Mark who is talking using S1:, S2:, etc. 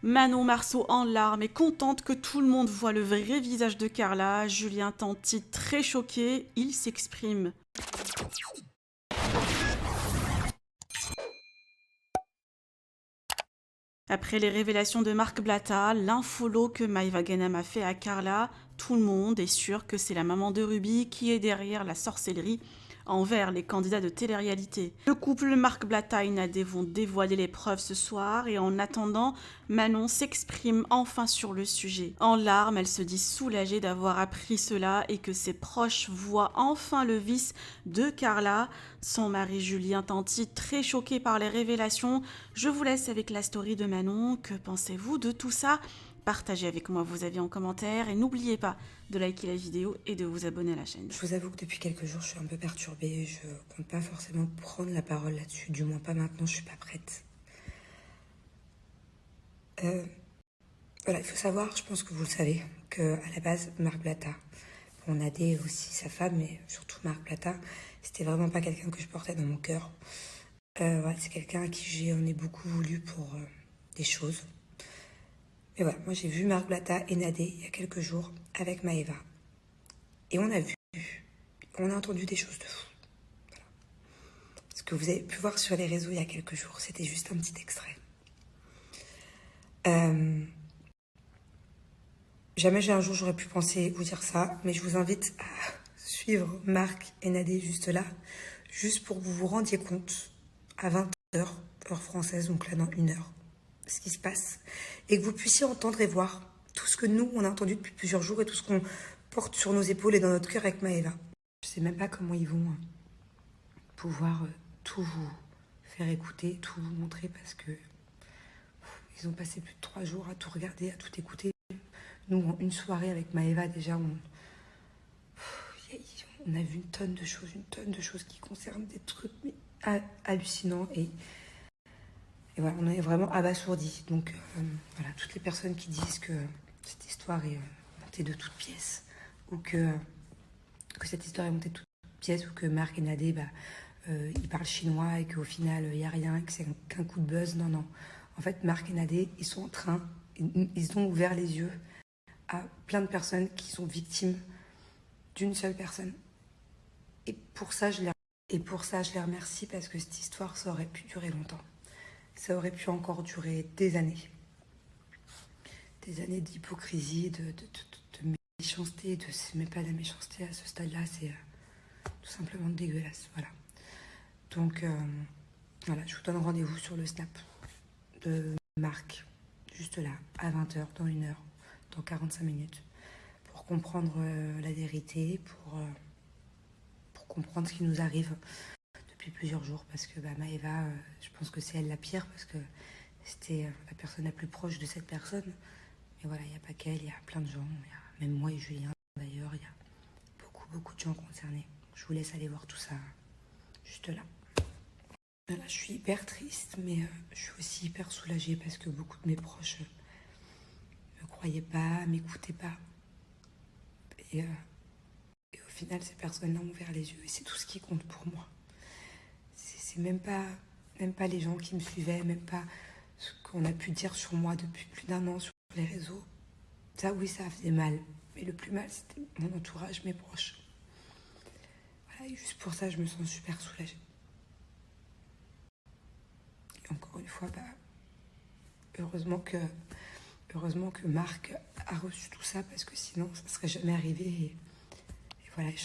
S1: Manon Marceau en larmes et contente que tout le monde voit le vrai visage de Carla. Julien Tanti très choqué, il s'exprime. Après les révélations de Marc Blatta, l'infolo que Maïva Ganem a fait à Carla, tout le monde est sûr que c'est la maman de Ruby qui est derrière la sorcellerie envers les candidats de télé-réalité. Le couple Marc Blatta et Nadé vont dévoiler les preuves ce soir et en attendant, Manon s'exprime enfin sur le sujet. En larmes, elle se dit soulagée d'avoir appris cela et que ses proches voient enfin le vice de Carla. Son mari Julien Tanti, très choqué par les révélations. Je vous laisse avec la story de Manon. Que pensez-vous de tout ça ? Partagez avec moi vos avis en commentaire et n'oubliez pas de liker la vidéo et de vous abonner à la chaîne.
S2: Je vous avoue que depuis quelques jours, je suis un peu perturbée. Je compte pas forcément prendre la parole là-dessus. Du moins pas maintenant, je suis pas prête. Voilà, il faut savoir, je pense que vous le savez, qu'à la base, Marc Blatta, on a des aussi sa femme, mais surtout Marc Blatta, c'était vraiment pas quelqu'un que je portais dans mon cœur. Voilà, c'est quelqu'un à qui j'en ai beaucoup voulu pour des choses. Mais voilà, moi j'ai vu Marc Blatta et Nadé il y a quelques jours avec Maëva. Et on a entendu des choses de fou. Voilà. Ce que vous avez pu voir sur les réseaux il y a quelques jours, c'était juste un petit extrait. Jamais un jour j'aurais pu penser vous dire ça, mais je vous invite à suivre Marc et Nadé juste là, juste pour que vous vous rendiez compte à 20h, heure française, donc là dans 1 heure, ce qui se passe, et que vous puissiez entendre et voir tout ce que nous, on a entendu depuis plusieurs jours et tout ce qu'on porte sur nos épaules et dans notre cœur avec Maëva. Je sais même pas comment ils vont pouvoir tout vous faire écouter, tout vous montrer, parce que ils ont passé plus de 3 jours à tout regarder, à tout écouter. Nous, en une soirée avec Maëva, déjà, on a vu une tonne de choses qui concernent des trucs hallucinants. Et voilà, on est vraiment abasourdis. Donc, voilà, toutes les personnes qui disent que cette histoire est montée de toutes pièces, ou que cette histoire est montée de toutes pièces, ou que Marc et Nadé, ils parlent chinois et qu'au final, il n'y a rien, que c'est qu'un coup de buzz. Non, non. En fait, Marc et Nadé, ils ont ouvert les yeux à plein de personnes qui sont victimes d'une seule personne. Et pour ça, je les remercie, parce que cette histoire, ça aurait pu durer longtemps. Ça aurait pu encore durer des années. Des années d'hypocrisie, de méchanceté, mais pas de la méchanceté à ce stade-là, c'est tout simplement dégueulasse. Voilà. Donc, voilà, je vous donne rendez-vous sur le snap de Marc, juste là, à 20h, dans 1 heure, dans 45 minutes, pour comprendre la vérité, pour comprendre ce qui nous arrive depuis plusieurs jours, parce que Maëva, je pense que c'est elle la pire, parce que c'était la personne la plus proche de cette personne. Mais voilà, il n'y a pas qu'elle, il y a plein de gens, il y a même moi et Julien d'ailleurs, il y a beaucoup de gens concernés. Je vous laisse aller voir tout ça juste là. Voilà, je suis hyper triste, mais je suis aussi hyper soulagée, parce que beaucoup de mes proches ne me croyaient pas, m'écoutaient pas. Et au final, ces personnes-là ont ouvert les yeux, et c'est tout ce qui compte pour moi. C'est même pas les gens qui me suivaient, même pas ce qu'on a pu dire sur moi depuis plus d'1 an sur les réseaux. Ça, oui, ça faisait mal. Mais le plus mal, c'était mon entourage, mes proches. Voilà, et juste pour ça, je me sens super soulagée. Et encore une fois, heureusement que Marc a reçu tout ça, parce que sinon, ça ne serait jamais arrivé. Et voilà, je